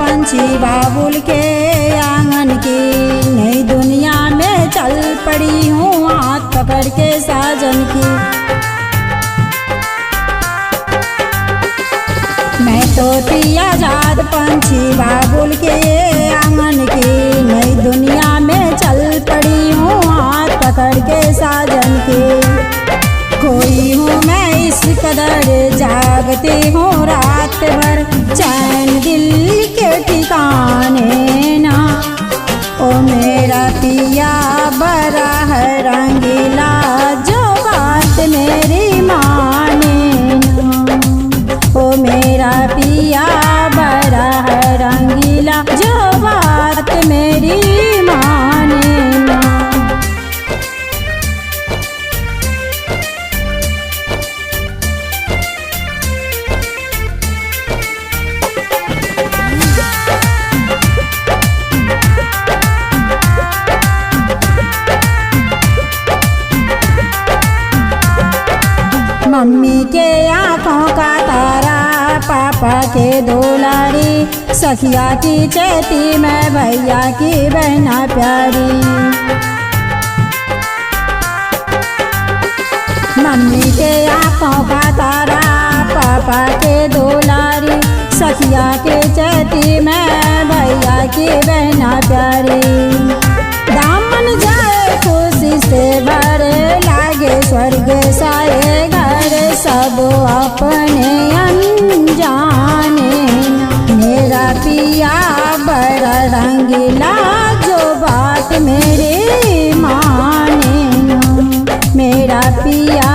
पंछी बाबुल के आंगन की, नई दुनिया में चल पड़ी हूँ हाथ पकड़ के साजन की। मैं तो थी आजाद पंछी बाबुल के आंगन की, नई दुनिया में चल पड़ी हूँ हाथ पकड़ के साजन की। खोई हूँ मैं इस कदर जागती हूँ रात भर, चैन दिल के ठिकाने ना। ओ मेरा पिया बड़ा है रंगीला, जो बात मेरी माने ना। ओ मेरा पिया बड़ा है रंगीला, जो बात मेरी माने ना। मम्मी के आँखों का तारा, पापा के दुलारी, सखिया की चेती मैं भैया की बहना प्यारी। मम्मी के आँखों का तारा, पापा के दुलारी, सखिया के चेती मैं भैया की बहना प्यारी। दामन जाए खुशी से भरे, लागे स्वर्ग साए घर, सब अपने अनजाने ना। मेरा पिया बड़ा रंगीला, जो बात मेरी माने ना। मेरा पिया